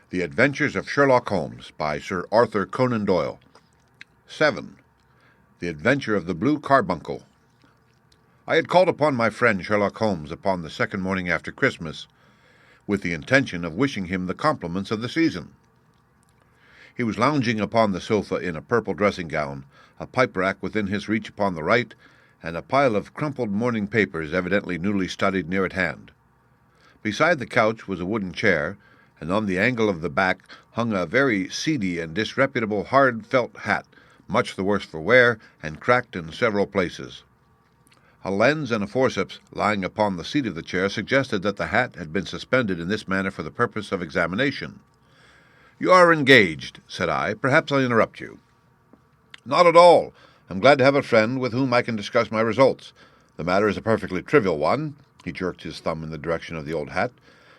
The Adventures of Sherlock Holmes by Sir Arthur Conan Doyle. 7. The Adventure of the Blue Carbuncle. I had called upon my friend Sherlock Holmes upon the second morning after Christmas, with the intention of wishing him the compliments of the season. He was lounging upon the sofa in a purple dressing-gown, a pipe-rack within his reach upon the right, and a pile of crumpled morning papers evidently newly studied near at hand. Beside the couch was a wooden chair, and on the angle of the back hung a very seedy and disreputable hard felt hat, much the worse for wear, and cracked in several places. A lens and a forceps lying upon the seat of the chair suggested that the hat had been suspended in this manner for the purpose of examination. "You are engaged," said I. "Perhaps I interrupt you." "Not at all. I'm glad to have a friend with whom I can discuss my results. The matter is a perfectly trivial one." He jerked his thumb in the direction of the old hat.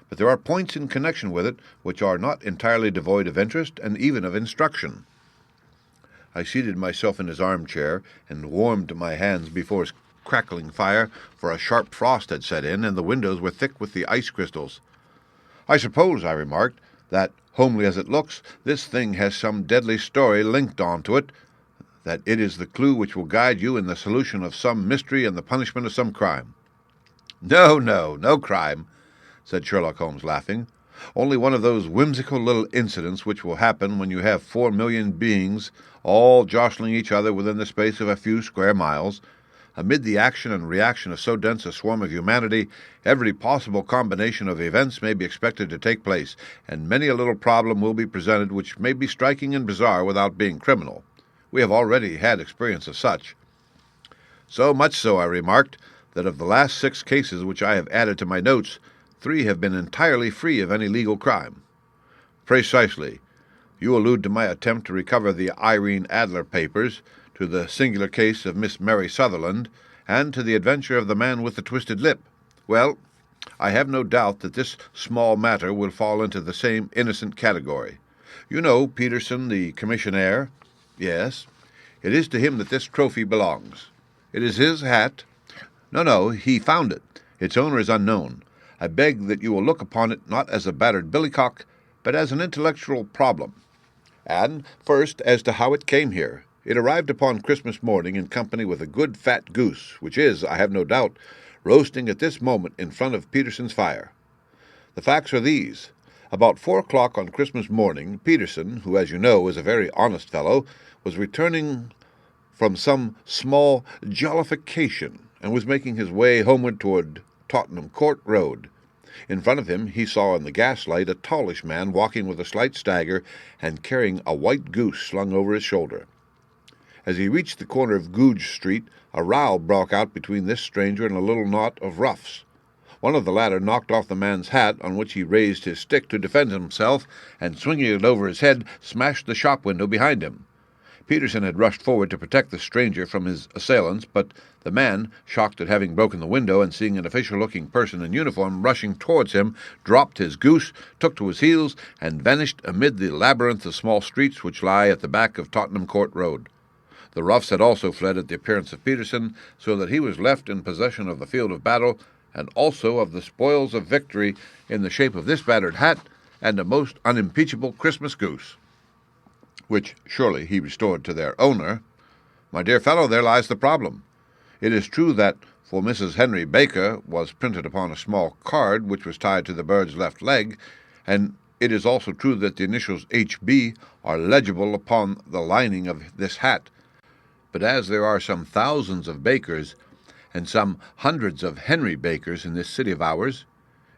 "But there are points in connection with it which are not entirely devoid of interest and even of instruction." I seated myself in his armchair and warmed my hands before his crackling fire, for a sharp frost had set in, and the windows were thick with the ice crystals. "I suppose," I remarked, "that, homely as it looks, this thing has some deadly story linked on to it, that it is the clue which will guide you in the solution of some mystery and the punishment of some crime." No crime," said Sherlock Holmes, laughing. "Only one of those whimsical little incidents which will happen when you have 4,000,000 beings all jostling each other within the space of a few square miles. Amid the action and reaction of so dense a swarm of humanity, every possible combination of events may be expected to take place, and many a little problem will be presented which may be striking and bizarre without being criminal. We have already had experience of such." "So much so," I remarked, "that of the last 6 cases which I have added to my notes, 3 have been entirely free of any legal crime." "Precisely. You allude to my attempt to recover the Irene Adler papers, to the singular case of Miss Mary Sutherland, and to the adventure of the man with the twisted lip. Well, I have no doubt that this small matter will fall into the same innocent category. You know Peterson, the commissionaire?" "Yes." "It is to him that this trophy belongs." "It is his hat?" No, he found it. Its owner is unknown. I beg that you will look upon it not as a battered billycock, but as an intellectual problem. And, first, as to how it came here. It arrived upon Christmas morning in company with a good fat goose, which is, I have no doubt, roasting at this moment in front of Peterson's fire. The facts are these. About 4 o'clock on Christmas morning, Peterson, who, as you know, is a very honest fellow, was returning from some small jollification, and was making his way homeward toward Tottenham Court Road. In front of him he saw in the gaslight a tallish man walking with a slight stagger and carrying a white goose slung over his shoulder. As he reached the corner of Goodge Street, a row broke out between this stranger and a little knot of roughs. One of the latter knocked off the man's hat, on which he raised his stick to defend himself, and swinging it over his head, smashed the shop window behind him. Peterson had rushed forward to protect the stranger from his assailants, but the man, shocked at having broken the window and seeing an official-looking person in uniform rushing towards him, dropped his goose, took to his heels, and vanished amid the labyrinth of small streets which lie at the back of Tottenham Court Road. The roughs had also fled at the appearance of Peterson, so that he was left in possession of the field of battle, and also of the spoils of victory in the shape of this battered hat and a most unimpeachable Christmas goose, which surely he restored to their owner. My dear fellow, there lies the problem. It is true that for Mrs. Henry Baker was printed upon a small card which was tied to the bird's left leg, and it is also true that the initials H.B. are legible upon the lining of this hat. But as there are some thousands of Bakers and some hundreds of Henry Bakers in this city of ours,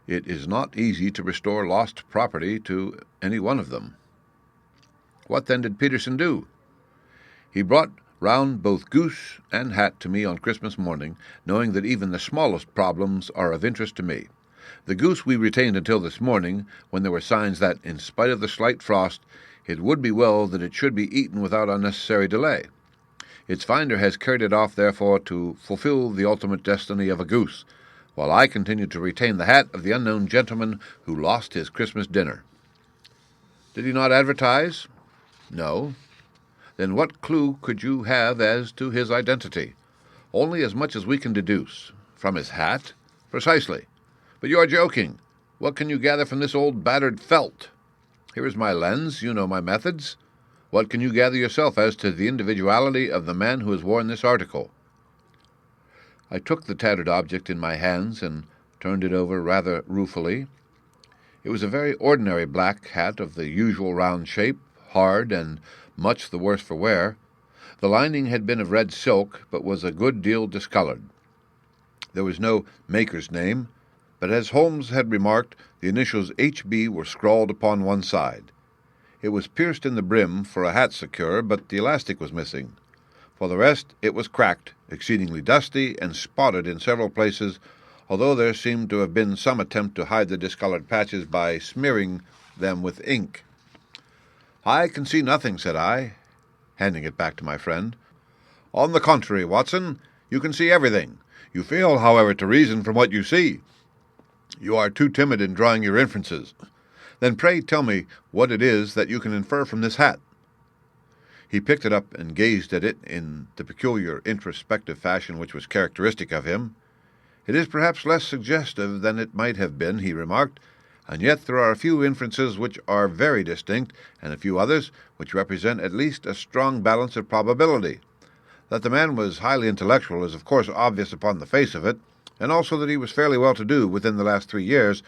it is not easy to restore lost property to any one of them. What then did Peterson do? He brought round both goose and hat to me on Christmas morning, knowing that even the smallest problems are of interest to me. The goose we retained until this morning, when there were signs that, in spite of the slight frost, it would be well that it should be eaten without unnecessary delay. Its finder has carried it off, therefore, to fulfill the ultimate destiny of a goose, while I continue to retain the hat of the unknown gentleman who lost his Christmas dinner. Did he not advertise? No. Then what clue could you have as to his identity? Only as much as we can deduce. From his hat? Precisely. But you are joking. What can you gather from this old battered felt? Here is my lens. You know my methods. What can you gather yourself as to the individuality of the man who has worn this article?" I took the tattered object in my hands and turned it over rather ruefully. It was a very ordinary black hat of the usual round shape, hard and much the worse for wear. The lining had been of red silk, but was a good deal discolored. There was no maker's name, but as Holmes had remarked, the initials H.B. were scrawled upon one side. It was pierced in the brim for a hat secure, but the elastic was missing. For the rest, it was cracked, exceedingly dusty, and spotted in several places, although there seemed to have been some attempt to hide the discolored patches by smearing them with ink. "I can see nothing," said I, handing it back to my friend. "On the contrary, Watson, you can see everything. You fail, however, to reason from what you see. You are too timid in drawing your inferences. Then pray tell me what it is that you can infer from this hat." He picked it up and gazed at it in the peculiar introspective fashion which was characteristic of him. "It is perhaps less suggestive than it might have been," he remarked, "and yet there are a few inferences which are very distinct, and a few others which represent at least a strong balance of probability. That the man was highly intellectual is of course obvious upon the face of it, and also that he was fairly well-to-do within the last 3 years,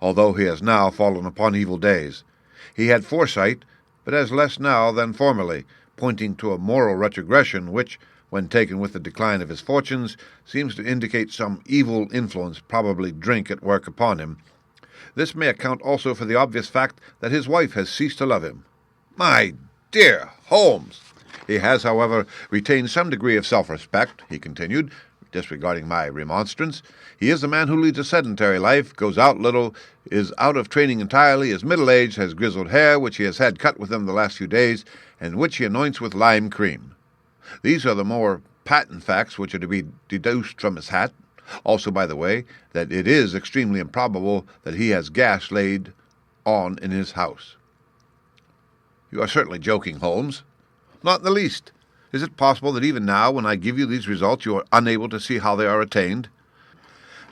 although he has now fallen upon evil days. He had foresight, but has less now than formerly, pointing to a moral retrogression which, when taken with the decline of his fortunes, seems to indicate some evil influence, probably drink, at work upon him. This may account also for the obvious fact that his wife has ceased to love him." "My dear Holmes!" "He has, however, retained some degree of self-respect," he continued, disregarding my remonstrance. "He is a man who leads a sedentary life, goes out little, is out of training entirely, is middle-aged, has grizzled hair, which he has had cut within the last few days, and which he anoints with lime cream. These are the more patent facts which are to be deduced from his hat. Also, by the way, that it is extremely improbable that he has gas laid on in his house." "You are certainly joking, Holmes." "Not in the least. Is it possible that even now, when I give you these results, you are unable to see how they are attained?"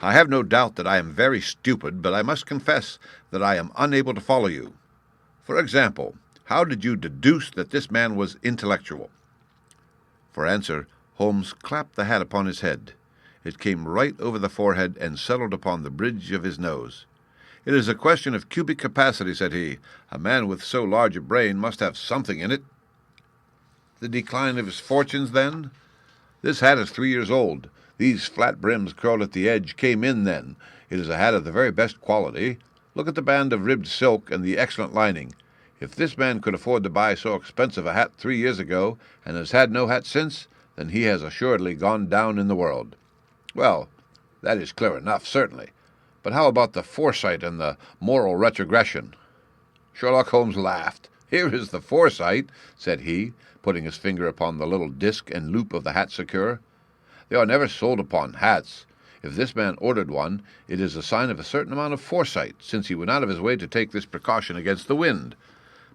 "I have no doubt that I am very stupid, but I must confess that I am unable to follow you. For example, how did you deduce that this man was intellectual?" For answer, Holmes clapped the hat upon his head. It came right over the forehead and settled upon the bridge of his nose. "It is a question of cubic capacity," said he. "A man with so large a brain must have something in it." "The decline of his fortunes, then?" "This hat is 3 years old. These flat brims curled at the edge came in then. It is a hat of the very best quality. Look at the band of ribbed silk and the excellent lining. If this man could afford to buy so expensive a hat 3 years ago, and has had no hat since, then he has assuredly gone down in the world." "Well, that is clear enough, certainly. But how about the foresight and the moral retrogression?" Sherlock Holmes laughed. "Here is the foresight," said he, putting his finger upon the little disc and loop of the hat secure. "They are never sold upon hats. If this man ordered one, it is a sign of a certain amount of foresight, since he went out of his way to take this precaution against the wind.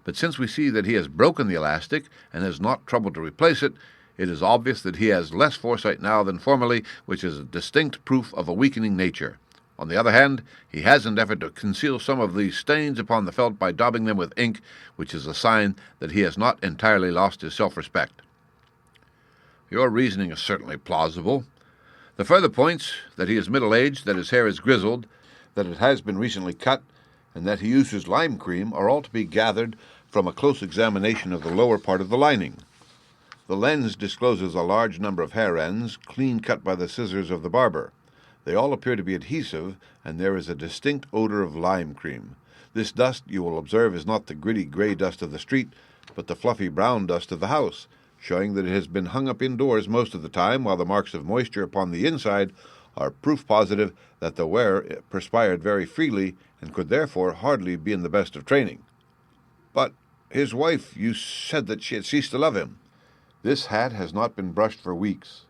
But since we see that he has broken the elastic and has not troubled to replace it, it is obvious that he has less foresight now than formerly, which is a distinct proof of a weakening nature. On the other hand, he has endeavored to conceal some of these stains upon the felt by daubing them with ink, which is a sign that he has not entirely lost his self-respect." "Your reasoning is certainly plausible. The further points, that he is middle-aged, that his hair is grizzled, that it has been recently cut, and that he uses lime cream, are all to be gathered from a close examination of the lower part of the lining. The lens discloses a large number of hair ends, clean cut by the scissors of the barber. They all appear to be adhesive, and there is a distinct odor of lime cream. This dust, you will observe, is not the gritty gray dust of the street, but the fluffy brown dust of the house, showing that it has been hung up indoors most of the time, while the marks of moisture upon the inside are proof positive that the wearer perspired very freely and could therefore hardly be in the best of training." "But his wife, you said that she had ceased to love him." "This hat has not been brushed for weeks.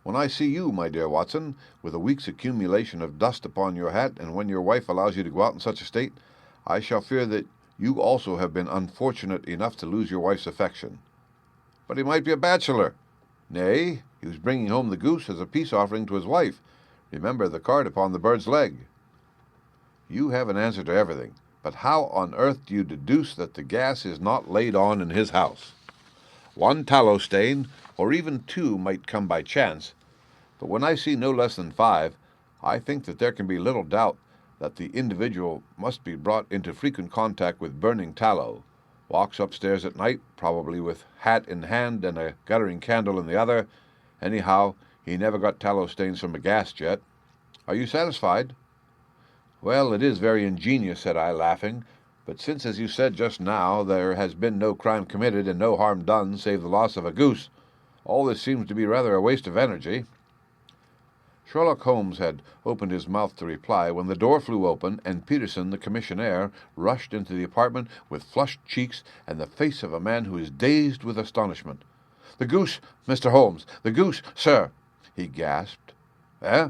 When I see you, my dear Watson, with a week's accumulation of dust upon your hat, and when your wife allows you to go out in such a state, I shall fear that you also have been unfortunate enough to lose your wife's affection." "But he might be a bachelor." "Nay, he was bringing home the goose as a peace offering to his wife. Remember the card upon the bird's leg." "You have an answer to everything, But how on earth do you deduce that the gas is not laid on in his house? One tallow stain, or even two, might come by chance, but when I see no less than 5, I think that there can be little doubt that the individual must be brought into frequent contact with burning tallow, walks upstairs at night, probably with hat in hand and a guttering candle in the other. Anyhow, he never got tallow stains from a gas jet. Are you satisfied? Well, it is very ingenious, said I, laughing, but since, as you said just now, there has been no crime committed and no harm done save the loss of a goose, all this seems to be rather a waste of energy. Sherlock Holmes had opened his mouth to reply when the door flew open and Peterson, the commissionaire, rushed into the apartment with flushed cheeks and the face of a man who is dazed with astonishment. "The goose, Mr. Holmes! The goose, sir!" he gasped. "Eh?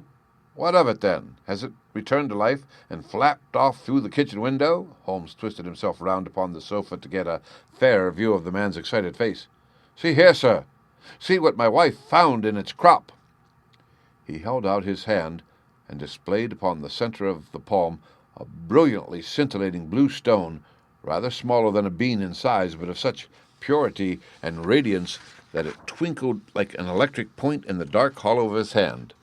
What of it, then? Has it returned to life and flapped off through the kitchen window?" Holmes twisted himself round upon the sofa to get a fairer view of the man's excited face. "See here, sir! See what my wife found in its crop!" He held out his hand and displayed upon the center of the palm a brilliantly scintillating blue stone, rather smaller than a bean in size, but of such purity and radiance that it twinkled like an electric point in the dark hollow of his hand.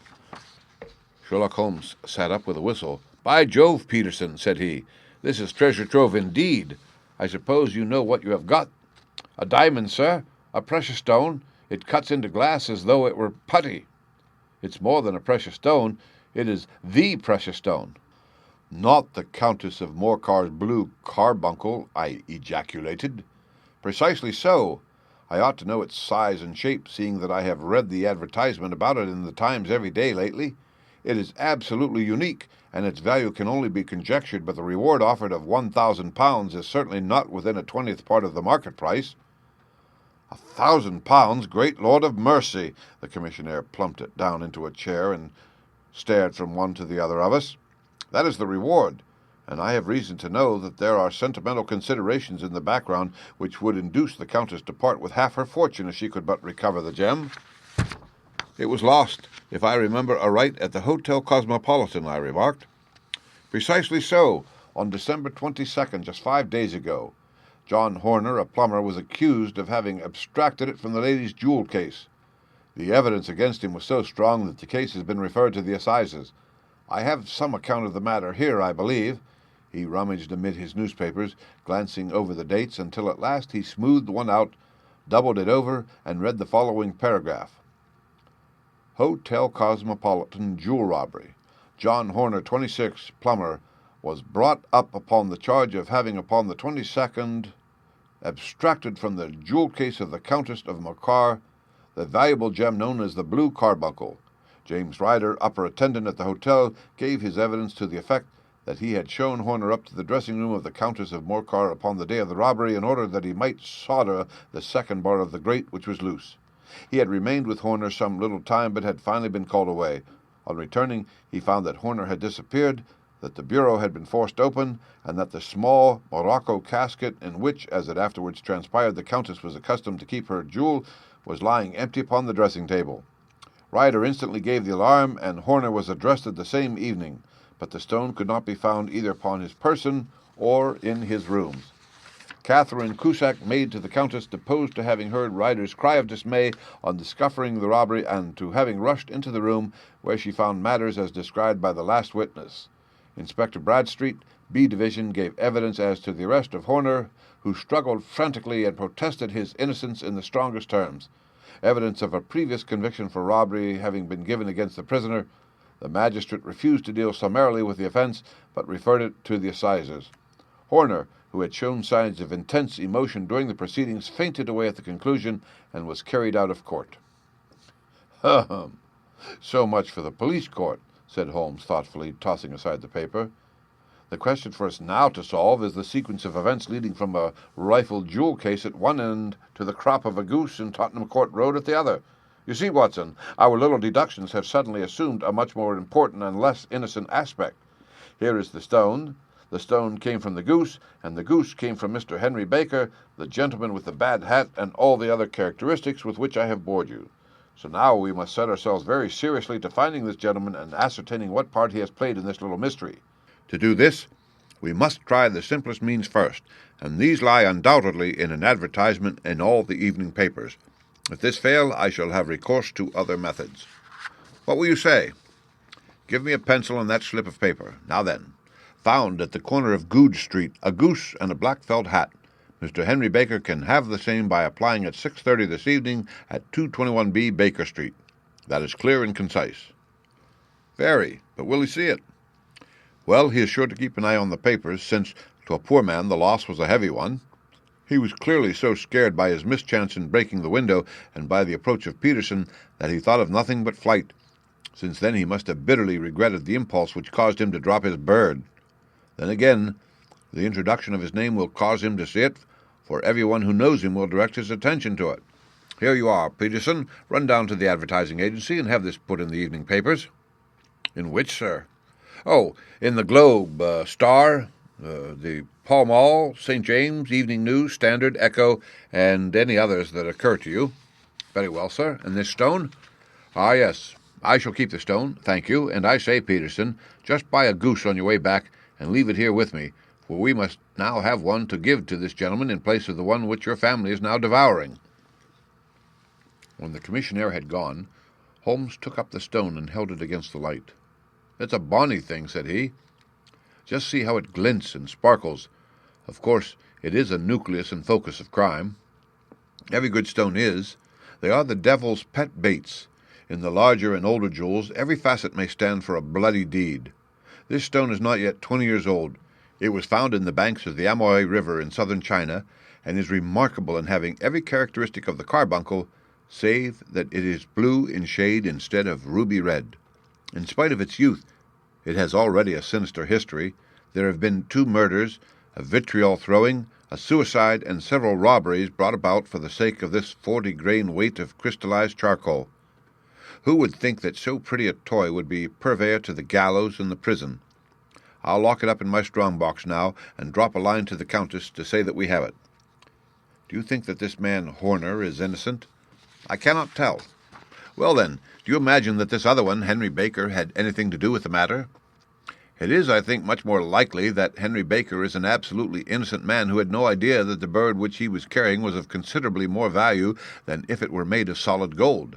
Sherlock Holmes sat up with a whistle. "By Jove, Peterson," said he, "this is treasure trove indeed. I suppose you know what you have got?" "A diamond, sir, a precious stone. It cuts into glass as though it were putty." "It's more than a precious stone. It is the precious stone." "Not the Countess of Morcar's blue carbuncle," I ejaculated. "Precisely so. I ought to know its size and shape, seeing that I have read the advertisement about it in the Times every day lately. It is absolutely unique, and its value can only be conjectured, but the reward offered of £1,000 is certainly not within a 20th part of the market price." £1,000, great Lord of mercy! The commissionaire plumped it down into a chair and stared from one to the other of us. "That is the reward, and I have reason to know that there are sentimental considerations in the background which would induce the Countess to part with half her fortune if she could but recover the gem." "It was lost, if I remember aright, at the Hotel Cosmopolitan," I remarked. "Precisely so, on December 22nd, just 5 days ago. John Horner, a plumber, was accused of having abstracted it from the lady's jewel case. The evidence against him was so strong that the case has been referred to the assizes. I have some account of the matter here, I believe." He rummaged amid his newspapers, glancing over the dates, until at last he smoothed one out, doubled it over, and read the following paragraph. "Hotel Cosmopolitan jewel robbery. John Horner, 26, plumber, was brought up upon the charge of having upon the 22nd abstracted from the jewel case of the Countess of Morcar the valuable gem known as the blue carbuncle. James Ryder, upper attendant at the hotel, gave his evidence to the effect that he had shown Horner up to the dressing-room of the Countess of Morcar upon the day of the robbery in order that he might solder the second bar of the grate, which was loose. He had remained with Horner some little time, but had finally been called away. On returning, he found that Horner had disappeared, that the bureau had been forced open, and that the small morocco casket in which, as it afterwards transpired, the Countess was accustomed to keep her jewel, was lying empty upon the dressing-table. Ryder instantly gave the alarm, and Horner was arrested the same evening, but the stone could not be found either upon his person or in his rooms. Catherine Cusack, maid to the Countess, deposed to having heard Ryder's cry of dismay on discovering the robbery, and to having rushed into the room where she found matters as described by the last witness. Inspector Bradstreet, B Division, gave evidence as to the arrest of Horner, who struggled frantically and protested his innocence in the strongest terms. Evidence of a previous conviction for robbery having been given against the prisoner, the magistrate refused to deal summarily with the offense, but referred it to the assizes. Horner, who had shown signs of intense emotion during the proceedings, fainted away at the conclusion and was carried out of court. "Ahem! So much for the police court," said Holmes thoughtfully, tossing aside the paper. "The question for us now to solve is the sequence of events leading from a rifled jewel case at one end to the crop of a goose in Tottenham Court Road at the other. You see, Watson, our little deductions have suddenly assumed a much more important and less innocent aspect. Here is the stone. The stone came from the goose, and the goose came from Mr. Henry Baker, the gentleman with the bad hat, and all the other characteristics with which I have bored you. So now we must set ourselves very seriously to finding this gentleman and ascertaining what part he has played in this little mystery. To do this, We must try the simplest means first, and these lie undoubtedly in an advertisement in all the evening papers. If this fail, I shall have recourse to other methods. What will you say? Give me a pencil and that slip of paper. Now then, found at the corner of Goodge Street a goose and a black felt hat. Mr. Henry Baker can have the same by applying at 6:30 this evening at 221B Baker Street. That is clear and concise. Very, but will he see it? Well, he is sure to keep an eye on the papers, since, to a poor man, the loss was a heavy one. He was clearly so scared by his mischance in breaking the window and by the approach of Peterson that he thought of nothing but flight. Since then he must have bitterly regretted the impulse which caused him to drop his bird. Then again, the introduction of his name will cause him to see it, for everyone who knows him will direct his attention to it. Here you are, Peterson. Run down to the advertising agency and have this put in the evening papers. In which, sir? Oh, in the Globe, Star, the Pall Mall, St. James, Evening News, Standard, Echo, and any others that occur to you. Very well, sir. And this stone? Ah, yes. I shall keep the stone, thank you. And I say, Peterson, just buy a goose on your way back and leave it here with me, for we must now have one to give to this gentleman in place of the one which your family is now devouring. When the commissionaire had gone, Holmes took up the stone and held it against the light. "It's a bonny thing," said he. "Just see how it glints and sparkles. Of course, it is a nucleus and focus of crime. Every good stone is. They are the devil's pet baits. In the larger and older jewels, every facet may stand for a bloody deed. This stone is not yet 20 years old. It was found in the banks of the Amoy River in southern China, and is remarkable in having every characteristic of the carbuncle, save that it is blue in shade instead of ruby red. In spite of its youth, it has already a sinister history. There have been 2 murders, a vitriol throwing, a suicide, and several robberies brought about for the sake of this 40-grain weight of crystallized charcoal. Who would think that so pretty a toy would be purveyor to the gallows and the prison? I'll lock it up in my strong-box now, and drop a line to the Countess to say that we have it. Do you think that this man Horner is innocent? I cannot tell. Well, then, do you imagine that this other one, Henry Baker, had anything to do with the matter? It is, I think, much more likely that Henry Baker is an absolutely innocent man who had no idea that the bird which he was carrying was of considerably more value than if it were made of solid gold.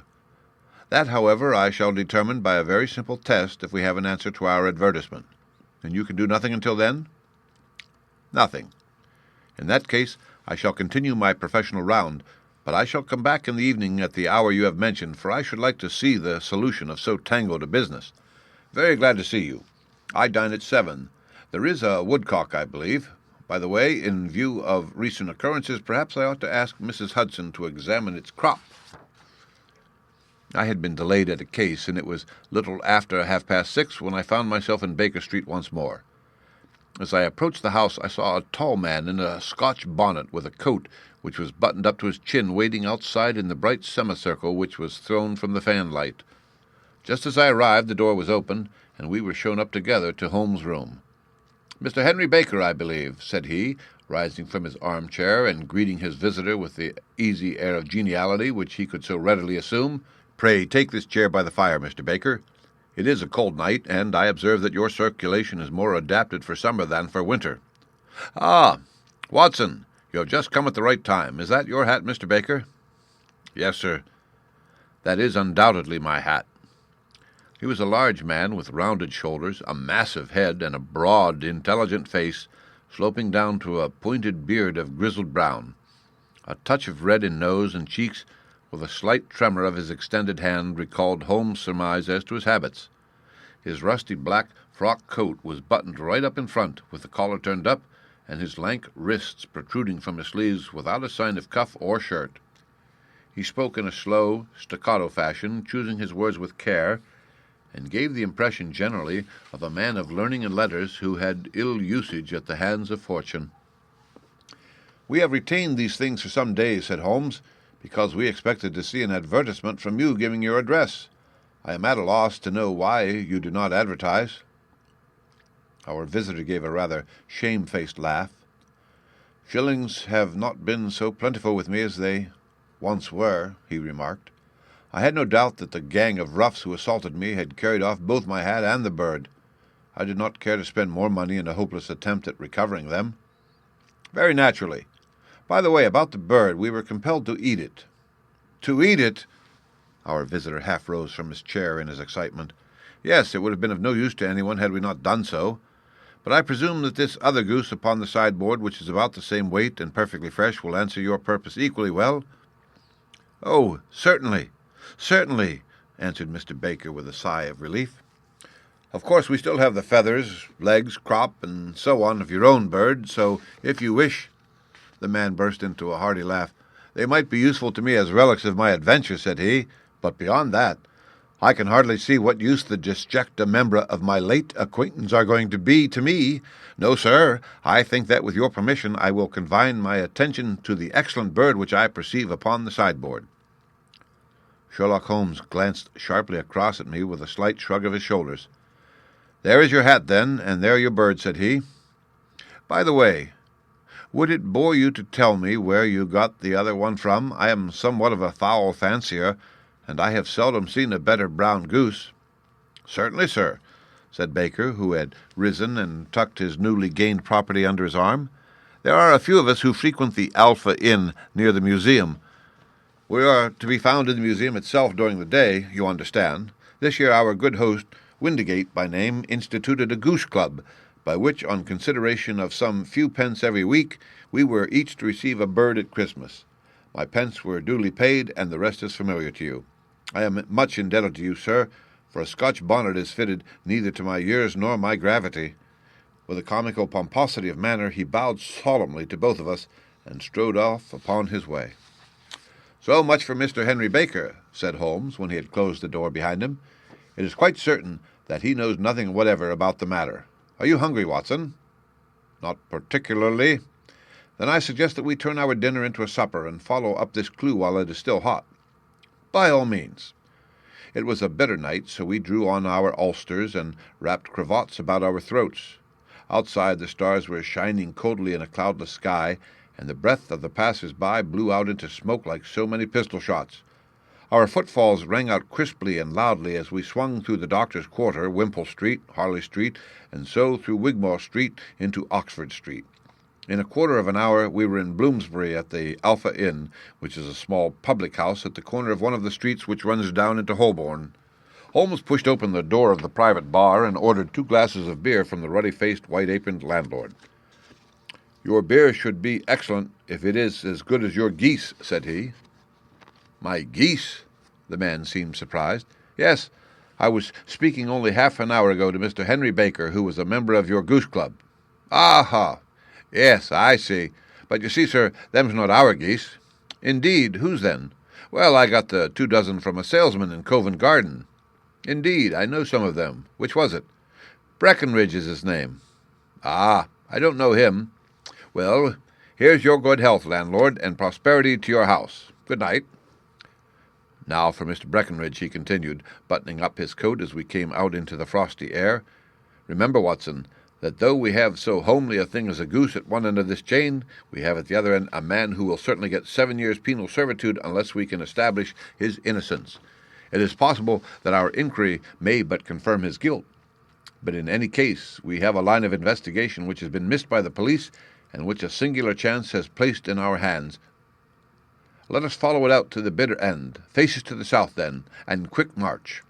That, however, I shall determine by a very simple test if we have an answer to our advertisement. And you can do nothing until then? Nothing. In that case, I shall continue my professional round, but I shall come back in the evening at the hour you have mentioned, for I should like to see the solution of so tangled a business. Very glad to see you. I dine at 7. There is a woodcock, I believe. By the way, in view of recent occurrences, perhaps I ought to ask Mrs. Hudson to examine its crop. I had been delayed at a case, and it was little after 6:30 when I found myself in Baker Street once more. As I approached the house, I saw a tall man in a Scotch bonnet with a coat which was buttoned up to his chin, waiting outside in the bright semicircle which was thrown from the fanlight. Just as I arrived, the door was opened, and we were shown up together to Holmes' room. "Mr. Henry Baker, I believe," said he, rising from his armchair and greeting his visitor with the easy air of geniality which he could so readily assume. "Pray take this chair by the fire, Mr. Baker. It is a cold night, and I observe that your circulation is more adapted for summer than for winter. Ah, Watson, you have just come at the right time. Is that your hat, Mr. Baker?" "Yes, sir." "That is undoubtedly my hat." He was a large man with rounded shoulders, a massive head, and a broad, intelligent face, sloping down to a pointed beard of grizzled brown. A touch of red in nose and cheeks, with a slight tremor of his extended hand, recalled Holmes' surmise as to his habits. His rusty black frock coat was buttoned right up in front, with the collar turned up, and his lank wrists protruding from his sleeves without a sign of cuff or shirt. He spoke in a slow, staccato fashion, choosing his words with care, and gave the impression generally of a man of learning and letters who had ill usage at the hands of fortune. "We have retained these things for some days," said Holmes, "because we expected to see an advertisement from you giving your address. I am at a loss to know why you do not advertise." Our visitor gave a rather shamefaced laugh. "Shillings have not been so plentiful with me as they once were," he remarked. "I had no doubt that the gang of roughs who assaulted me had carried off both my hat and the bird. I did not care to spend more money in a hopeless attempt at recovering them. Very naturally. By the way, about the bird, we were compelled to eat it. To eat it? Our visitor half rose from his chair in his excitement. Yes, it would have been of no use to anyone had we not done so. But I presume that this other goose upon the sideboard, which is about the same weight and perfectly fresh, will answer your purpose equally well. Oh, certainly, certainly, answered Mr. Baker with a sigh of relief. Of course, we still have the feathers, legs, crop, and so on of your own bird, so if you wish— The man burst into a hearty laugh. They might be useful to me as relics of my adventure, said he, but beyond that, I can hardly see what use the disjecta membra of my late acquaintance are going to be to me. No, sir, I think that with your permission I will confine my attention to the excellent bird which I perceive upon the sideboard. Sherlock Holmes glanced sharply across at me with a slight shrug of his shoulders. There is your hat, then, and there your bird, said he. By the way, would it bore you to tell me where you got the other one from? I am somewhat of a fowl fancier, and I have seldom seen a better brown goose. Certainly, sir, said Baker, who had risen and tucked his newly gained property under his arm. There are a few of us who frequent the Alpha Inn near the museum. We are to be found in the museum itself during the day, you understand. This year our good host, Windigate by name, instituted a goose club, by which, on consideration of some few pence every week, we were each to receive a bird at Christmas. My pence were duly paid, and the rest is familiar to you. I am much indebted to you, sir, for a Scotch bonnet is fitted neither to my years nor my gravity. With a comical pomposity of manner, he bowed solemnly to both of us, and strode off upon his way. So much for Mr. Henry Baker, said Holmes, when he had closed the door behind him. It is quite certain that he knows nothing whatever about the matter. Are you hungry, Watson? Not particularly. Then I suggest that we turn our dinner into a supper and follow up this clue while it is still hot. By all means. It was a bitter night, so we drew on our ulsters and wrapped cravats about our throats. Outside the stars were shining coldly in a cloudless sky, and the breath of the passers-by blew out into smoke like so many pistol shots. Our footfalls rang out crisply and loudly as we swung through the Doctor's Quarter, Wimpole Street, Harley Street, and so through Wigmore Street into Oxford Street. In a quarter of an hour we were in Bloomsbury at the Alpha Inn, which is a small public house at the corner of one of the streets which runs down into Holborn. Holmes pushed open the door of the private bar and ordered 2 glasses of beer from the ruddy-faced, white-aproned landlord. Your beer should be excellent if it is as good as your geese, said he. My geese? The man seemed surprised. Yes, I was speaking only half an hour ago to Mr. Henry Baker, who was a member of your goose club. Aha! Yes, I see. But you see, sir, them's not our geese. Indeed, whose then? Well, I got the 2 dozen from a salesman in Covent Garden. Indeed, I know some of them. Which was it? Breckenridge is his name. Ah, I don't know him. Well, here's your good health, landlord, and prosperity to your house. Good night. Now for Mr. Breckenridge, he continued, buttoning up his coat as we came out into the frosty air. Remember, Watson, that though we have so homely a thing as a goose at one end of this chain, we have at the other end a man who will certainly get 7 years' penal servitude unless we can establish his innocence. It is possible that our inquiry may but confirm his guilt, but in any case we have a line of investigation which has been missed by the police and which a singular chance has placed in our hands. Let us follow it out to the bitter end. Faces to the south, then, and quick march.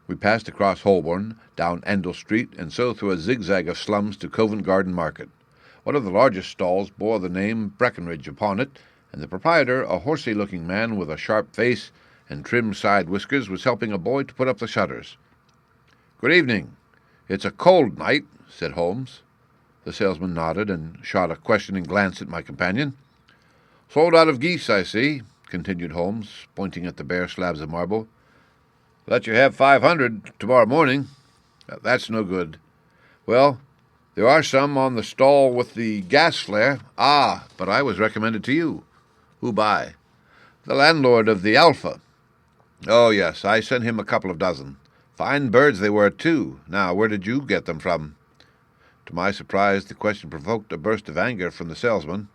We passed across Holborn, down Endell Street, and so through a zigzag of slums to Covent Garden Market. One of the largest stalls bore the name Breckenridge upon it, and the proprietor, a horsey-looking man with a sharp face and trim side whiskers, was helping a boy to put up the shutters. Good evening. It's a cold night, said Holmes. The salesman nodded and shot a questioning glance at my companion. Sold out of geese, I see, continued Holmes, pointing at the bare slabs of marble. Let you have 500 tomorrow morning. That's no good. Well, there are some on the stall with the gas flare. Ah, but I was recommended to you. Who by? The landlord of the Alpha. Oh, yes, I sent him a couple of dozen. Fine birds they were, too. Now, where did you get them from? To my surprise, the question provoked a burst of anger from the salesman.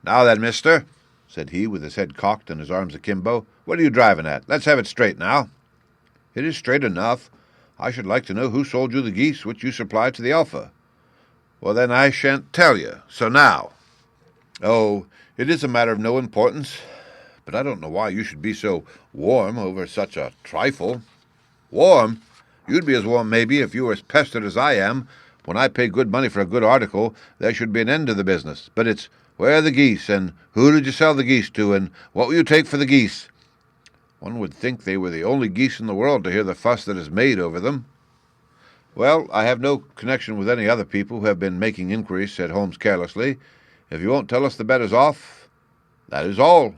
Now then, mister, said he, with his head cocked and his arms akimbo, what are you driving at? Let's have it straight now. It is straight enough. I should like to know who sold you the geese which you supplied to the Alpha. Well, then I shan't tell you. So now. Oh, it is a matter of no importance, but I don't know why you should be so warm over such a trifle. Warm? You'd be as warm, maybe, if you were as pestered as I am. When I pay good money for a good article, there should be an end to the business. But it's, where are the geese, and who did you sell the geese to, and what will you take for the geese? One would think they were the only geese in the world to hear the fuss that is made over them. Well, I have no connection with any other people who have been making inquiries, said Holmes carelessly. If you won't tell us the bet is off, that is all.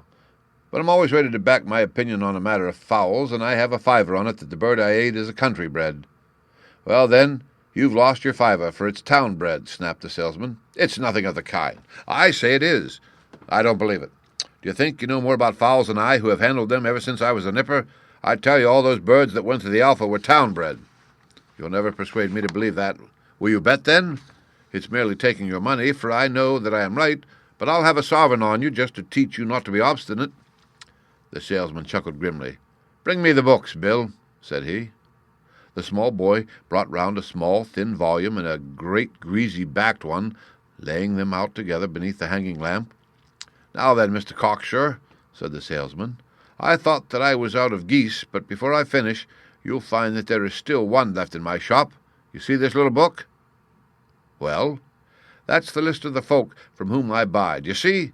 But I'm always ready to back my opinion on a matter of fowls, and I have a fiver on it that the bird I ate is a country bred. Well, then, you've lost your fiver, for it's town bred, snapped the salesman. It's nothing of the kind. I say it is. I don't believe it. Do you think you know more about fowls than I, who have handled them ever since I was a nipper? I tell you, all those birds that went to the Alpha were town bred. You'll never persuade me to believe that. Will you bet, then? It's merely taking your money, for I know that I am right, but I'll have a sovereign on you just to teach you not to be obstinate. The salesman chuckled grimly. Bring me the books, Bill, said he. The small boy brought round a small, thin volume and a great greasy-backed one, laying them out together beneath the hanging lamp. Now then, Mr. Cocksure, said the salesman, I thought that I was out of geese, but before I finish, you'll find that there is still one left in my shop. You see this little book? Well, that's the list of the folk from whom I buy. Do you see?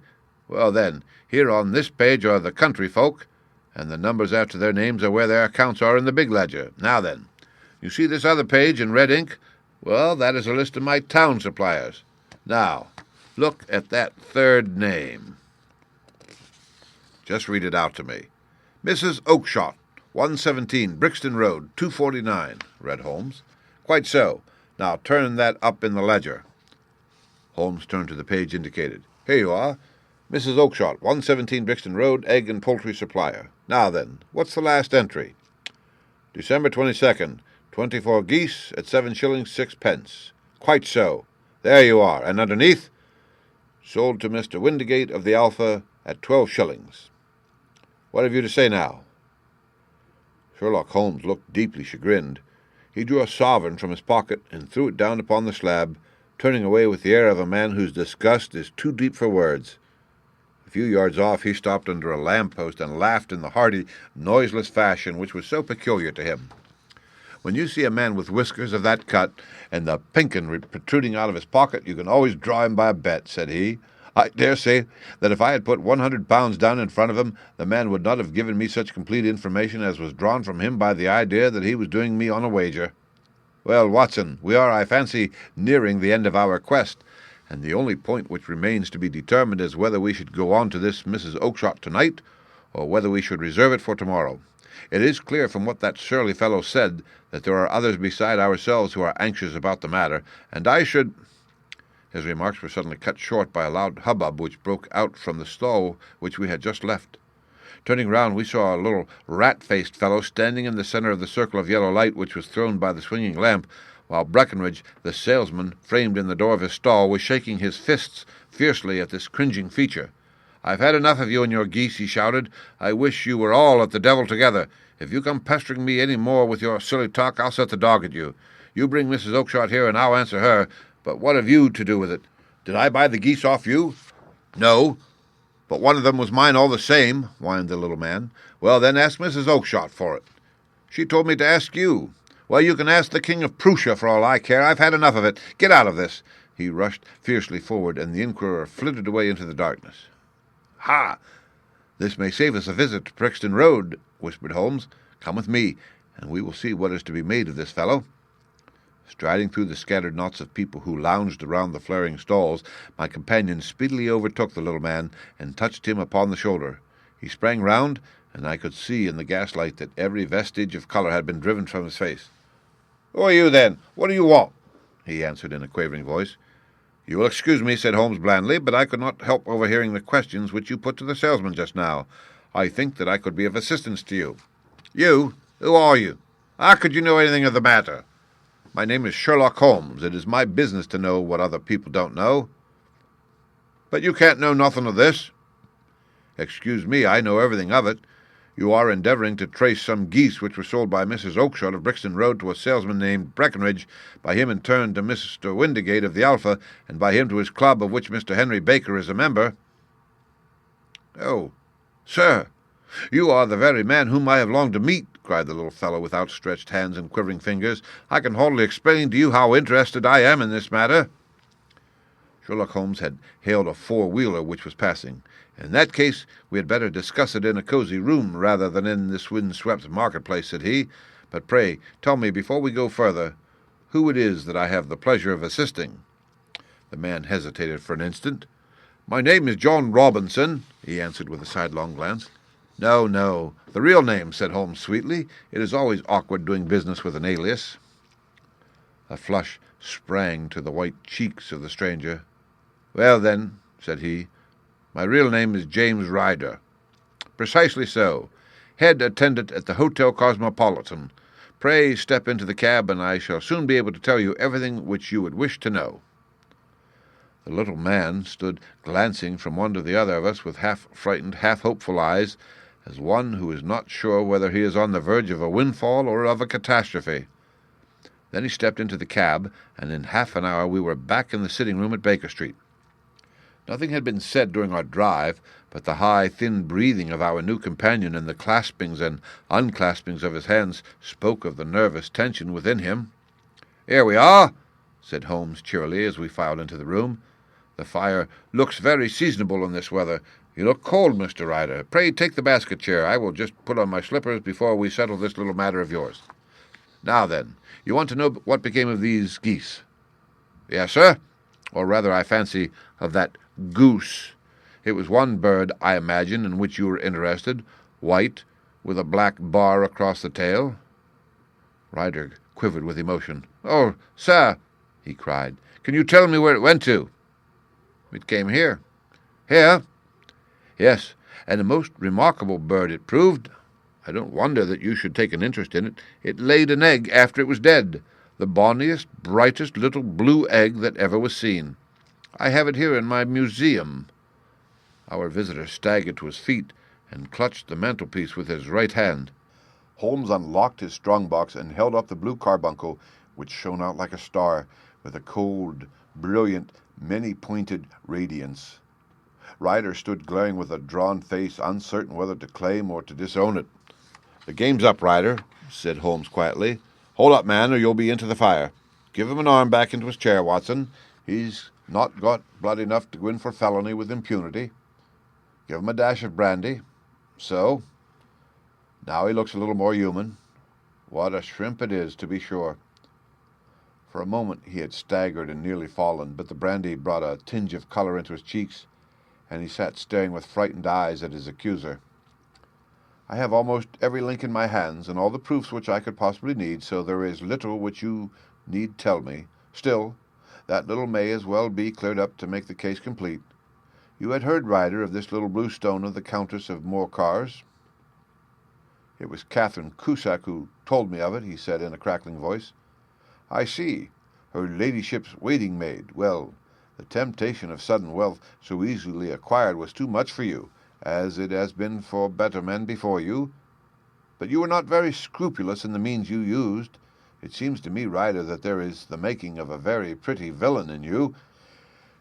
Well, then, here on this page are the country folk, and the numbers after their names are where their accounts are in the big ledger. Now then, you see this other page in red ink? Well, that is a list of my town suppliers. Now, look at that third name. Just read it out to me. Mrs. Oakshott, 117, Brixton Road, 249, read Holmes. Quite so. Now turn that up in the ledger. Holmes turned to the page indicated. Here you are. Mrs. Oakshott, 117 Brixton Road, egg and poultry supplier. Now then, what's the last entry? December 22nd, 24 geese at 7 shillings 6 pence. Quite so. There you are. And underneath, sold to Mr. Windigate of the Alpha at 12 shillings. What have you to say now? Sherlock Holmes looked deeply chagrined. He drew a sovereign from his pocket and threw it down upon the slab, turning away with the air of a man whose disgust is too deep for words. A few yards off he stopped under a lamp-post and laughed in the hearty, noiseless fashion which was so peculiar to him. When you see a man with whiskers of that cut and the pinkin protruding out of his pocket, you can always draw him by a bet, said he. I dare say that if I had put 100 pounds down in front of him, the man would not have given me such complete information as was drawn from him by the idea that he was doing me on a wager. Well, Watson, we are, I fancy, nearing the end of our quest, and the only point which remains to be determined is whether we should go on to this Mrs. Oakshott tonight, or whether we should reserve it for tomorrow. It is clear from what that surly fellow said that there are others beside ourselves who are anxious about the matter, and I should— His remarks were suddenly cut short by a loud hubbub which broke out from the stall which we had just left. Turning round, we saw a little rat-faced fellow standing in the centre of the circle of yellow light which was thrown by the swinging lamp, while Breckenridge, the salesman, framed in the door of his stall, was shaking his fists fiercely at this cringing feature. "I've had enough of you and your geese," he shouted. "I wish you were all at the devil together. If you come pestering me any more with your silly talk, I'll set the dog at you. You bring Mrs. Oakshott here, and I'll answer her. But what have you to do with it? Did I buy the geese off you?" "No, but one of them was mine all the same," whined the little man. "Well, then ask Mrs. Oakshott for it." "She told me to ask you." "Well, you can ask the King of Prussia for all I care. I've had enough of it. Get out of this." He rushed fiercely forward, and the inquirer flitted away into the darkness. "Ha! This may save us a visit to Brixton Road," whispered Holmes. "Come with me, and we will see what is to be made of this fellow." Striding through the scattered knots of people who lounged around the flaring stalls, my companion speedily overtook the little man and touched him upon the shoulder. He sprang round, and I could see in the gaslight that every vestige of colour had been driven from his face. "Who are you, then? What do you want?" he answered in a quavering voice. "You will excuse me," said Holmes blandly, "but I could not help overhearing the questions which you put to the salesman just now. I think that I could be of assistance to you." "You? Who are you? How could you know anything of the matter?" "My name is Sherlock Holmes. It is my business to know what other people don't know." "But you can't know nothing of this." "Excuse me, I know everything of it. You are endeavouring to trace some geese which were sold by Mrs. Oakshott of Brixton Road to a salesman named Breckenridge, by him in turn to Mr. Windigate of the Alpha, and by him to his club, of which Mr. Henry Baker is a member." "Oh, sir, you are the very man whom I have longed to meet," cried the little fellow with outstretched hands and quivering fingers. "I can hardly explain to you how interested I am in this matter." Sherlock Holmes had hailed a four-wheeler which was passing. "In that case, we had better discuss it in a cosy room rather than in this wind-swept market-place," said he. "But pray tell me, before we go further, who it is that I have the pleasure of assisting." The man hesitated for an instant. "My name is John Robinson," he answered with a sidelong glance. "No, no, the real name," said Holmes sweetly. "It is always awkward doing business with an alias." A flush sprang to the white cheeks of the stranger. "Well, then," said he, "my real name is James Ryder." "Precisely so. Head attendant at the Hotel Cosmopolitan. Pray step into the cab, and I shall soon be able to tell you everything which you would wish to know." The little man stood glancing from one to the other of us with half-frightened, half-hopeful eyes, as one who is not sure whether he is on the verge of a windfall or of a catastrophe. Then he stepped into the cab, and in half an hour we were back in the sitting-room at Baker Street. Nothing had been said during our drive, but the high, thin breathing of our new companion and the claspings and unclaspings of his hands spoke of the nervous tension within him. "Here we are," said Holmes cheerily as we filed into the room. "The fire looks very seasonable in this weather. You look cold, Mr. Ryder. Pray take the basket chair. I will just put on my slippers before we settle this little matter of yours. Now then, you want to know what became of these geese?" "Yes, sir. Or rather, I fancy, of that goose. It was one bird, I imagine, in which you were interested, white, with a black bar across the tail." Ryder quivered with emotion. "Oh, sir," he cried, "can you tell me where it went to?" "It came here." "Here?" "Yes, and a most remarkable bird it proved. I don't wonder that you should take an interest in it. It laid an egg after it was dead, the bonniest, brightest little blue egg that ever was seen. I have it here in my museum." Our visitor staggered to his feet and clutched the mantelpiece with his right hand. Holmes unlocked his strong-box and held up the blue carbuncle, which shone out like a star, with a cold, brilliant, many-pointed radiance. Ryder stood glaring with a drawn face, uncertain whether to claim or to disown it. "The game's up, Ryder," said Holmes quietly. "Hold up, man, or you'll be into the fire. Give him an arm back into his chair, Watson. He's not got blood enough to go in for felony with impunity. Give him a dash of brandy. So. Now he looks a little more human. What a shrimp it is, to be sure." For a moment he had staggered and nearly fallen, but the brandy brought a tinge of colour into his cheeks, and he sat staring with frightened eyes at his accuser. "I have almost every link in my hands, and all the proofs which I could possibly need, so there is little which you need tell me. Still, that little may as well be cleared up to make the case complete. You had heard, Ryder, of this little blue stone of the Countess of Morcar's?" "It was Catherine Cusack who told me of it," he said in a crackling voice. "I see. Her ladyship's waiting-maid. Well, the temptation of sudden wealth so easily acquired was too much for you, as it has been for better men before you. But you were not very scrupulous in the means you used. It seems to me, Ryder, that there is the making of a very pretty villain in you.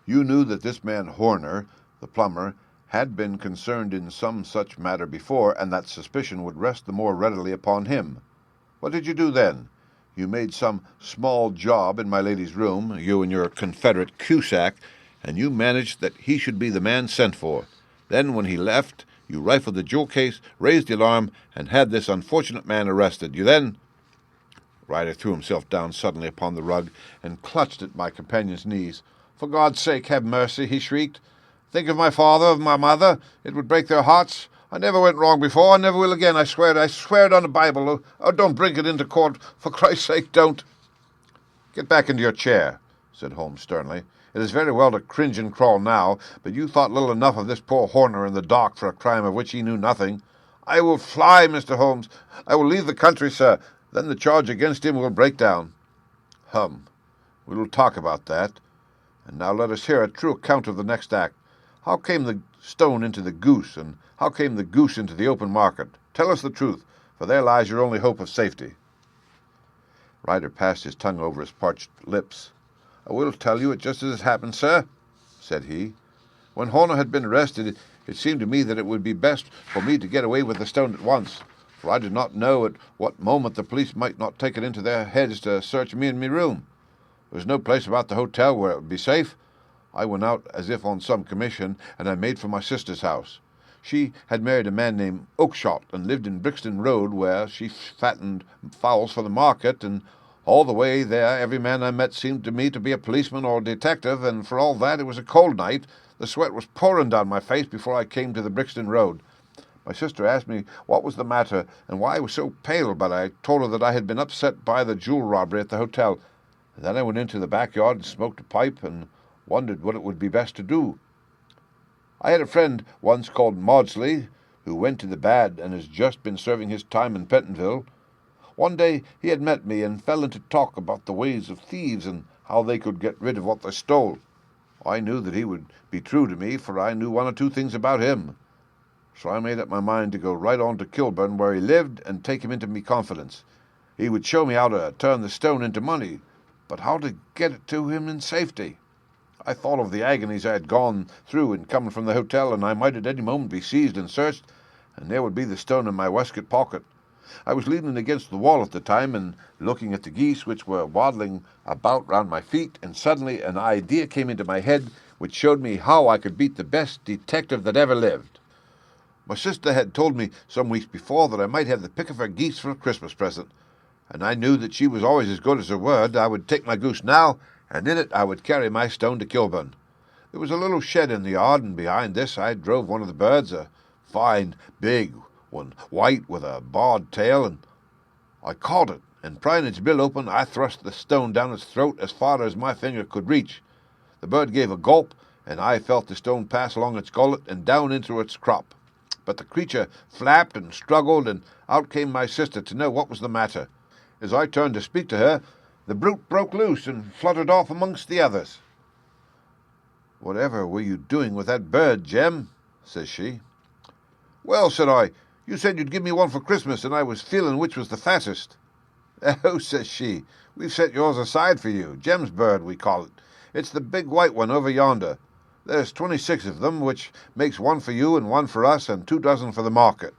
You knew that this man Horner, the plumber, had been concerned in some such matter before, and that suspicion would rest the more readily upon him. What did you do then? You made some small job in my lady's room, you and your confederate Cusack, and you managed that he should be the man sent for. Then, when he left, you rifled the jewel case, raised the alarm, and had this unfortunate man arrested. You then—" Ryder threw himself down suddenly upon the rug and clutched at my companion's knees. "For God's sake, have mercy," he shrieked. "Think of my father, of my mother. It would break their hearts. I never went wrong before. I never will again. I swear it on the Bible. Oh, don't bring it into court. For Christ's sake, don't." "Get back into your chair," said Holmes sternly. "It is very well to cringe and crawl now, but you thought little enough of this poor Horner in the dock for a crime of which he knew nothing." "I will fly, Mr. Holmes. I will leave the country, sir. Then the charge against him will break down." "Hum. We will talk about that. And now let us hear a true account of the next act. How came the stone into the goose, and how came the goose into the open market?" Tell us the truth, for there lies your only hope of safety." Ryder passed his tongue over his parched lips. "I will tell you it just as it happened, sir," said he. "When Horner had been arrested, it seemed to me that it would be best for me to get away with the stone at once, for I did not know at what moment the police might not take it into their heads to search me in my room. There was no place about the hotel where it would be safe. I went out as if on some commission, and I made for my sister's house. She had married a man named Oakshott, and lived in Brixton Road, where she fattened fowls for the market, and all the way there every man I met seemed to me to be a policeman or a detective, and for all that it was a cold night. The sweat was pouring down my face before I came to the Brixton Road. My sister asked me what was the matter, and why I was so pale, but I told her that I had been upset by the jewel robbery at the hotel. And then I went into the backyard and smoked a pipe, and wondered what it would be best to do. I had a friend once called Maudsley, who went to the bad and has just been serving his time in Pentonville. One day he had met me and fell into talk about the ways of thieves and how they could get rid of what they stole. I knew that he would be true to me, for I knew one or two things about him. So I made up my mind to go right on to Kilburn, where he lived, and take him into me confidence. He would show me how to turn the stone into money, but how to get it to him in safety. I thought of the agonies I had gone through in coming from the hotel, and I might at any moment be seized and searched, and there would be the stone in my waistcoat pocket. I was leaning against the wall at the time and looking at the geese which were waddling about round my feet, and suddenly an idea came into my head which showed me how I could beat the best detective that ever lived. My sister had told me some weeks before that I might have the pick of her geese for a Christmas present, and I knew that she was always as good as her word. I would take my goose now, and in it I would carry my stone to Kilburn. There was a little shed in the yard, and behind this I drove one of the birds, a fine, big one, white with a barred tail, and I caught it, and prying its bill open, I thrust the stone down its throat as far as my finger could reach. The bird gave a gulp, and I felt the stone pass along its gullet and down into its crop. But the creature flapped and struggled, and out came my sister to know what was the matter. As I turned to speak to her, the brute broke loose and fluttered off amongst the others. "Whatever were you doing with that bird, Jem?" says she. "Well," said I, "you said you'd give me one for Christmas, and I was feeling which was the fattest." "Oh," says she, "we've set yours aside for you. Jem's bird, we call it. It's the big white one over yonder. There's 26 of them, which makes one for you and one for us, and 2 dozen for the market."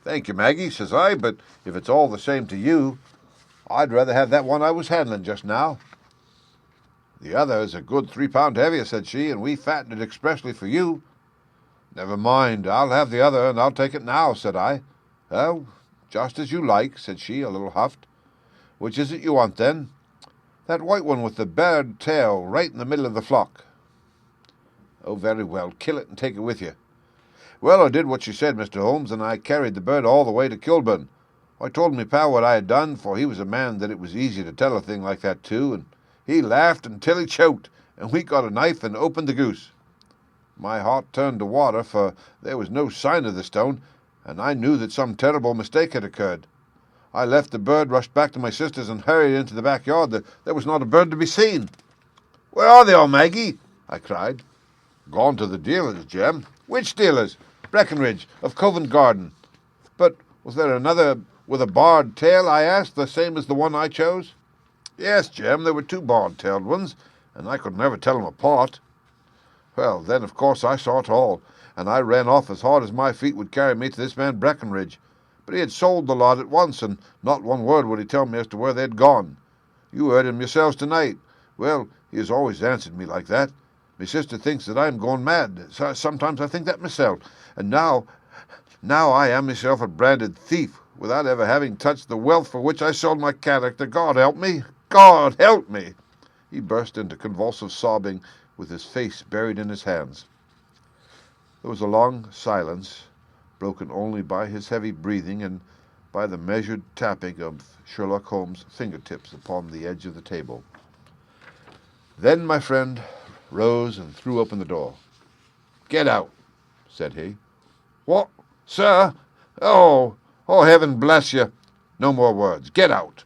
"Thank you, Maggie," says I, "but if it's all the same to you, I'd rather have that one I was handling just now." "The other is a good 3 pound heavier," said she, "and we fattened it expressly for you." "Never mind, I'll have the other, and I'll take it now," said I. "Oh, just as you like," said she, a little huffed. "Which is it you want, then?" "That white one with the bared tail right in the middle of the flock." "Oh, very well, kill it and take it with you." Well, I did what she said, Mr. Holmes, and I carried the bird all the way to Kilburn. I told me pal what I had done, for he was a man that it was easy to tell a thing like that to, and he laughed until he choked, and we got a knife and opened the goose. My heart turned to water, for there was no sign of the stone, and I knew that some terrible mistake had occurred. I left the bird, rushed back to my sister's, and hurried into the backyard. There was not a bird to be seen. "Where are they all, Maggie?" I cried. "Gone to the dealers, Jem." "Which dealers?" "Breckenridge, of Covent Garden." "But was there another with a barred tail?" I asked, "the same as the one I chose?" "Yes, Jem, there were 2 barred-tailed ones, and I could never tell 'em apart." Well, then, of course, I saw it all, and I ran off as hard as my feet would carry me to this man Breckenridge. But he had sold the lot at once, and not one word would he tell me as to where they had gone. You heard him yourselves tonight. Well, he has always answered me like that. My sister thinks that I am going mad. Sometimes I think that myself. And now I am myself a branded thief, without ever having touched the wealth for which I sold my character. God help me! God help me!" He burst into convulsive sobbing, with his face buried in his hands. There was a long silence, broken only by his heavy breathing and by the measured tapping of Sherlock Holmes' fingertips upon the edge of the table. Then my friend rose and threw open the door. "Get out," said he. "What, sir? Oh, heaven bless you! No more words. Get out."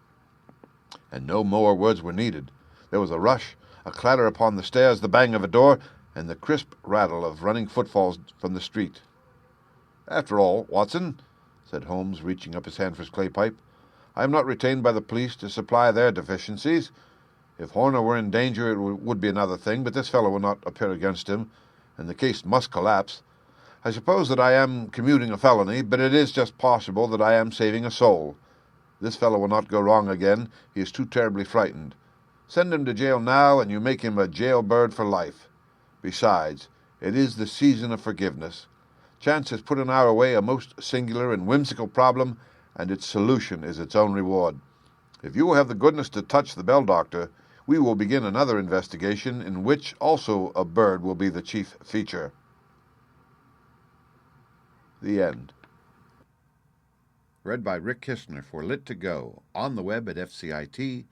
And no more words were needed. There was a rush, a clatter upon the stairs, the bang of a door, and the crisp rattle of running footfalls from the street. "After all, Watson," said Holmes, reaching up his hand for his clay pipe. "I am not retained by the police to supply their deficiencies. If Horner were in danger, it would be another thing, but this fellow will not appear against him, and the case must collapse. I suppose that I am commuting a felony, but it is just possible that I am saving a soul. This fellow will not go wrong again. He is too terribly frightened. Send him to jail now, and you make him a jailbird for life. Besides, it is the season of forgiveness. Chance has put in our way a most singular and whimsical problem, and its solution is its own reward. If you will have the goodness to touch the bell, Doctor, we will begin another investigation in which also a bird will be the chief feature." The end. Read by Rick Kistner for Lit2Go, on the web at fcit.usf.edu.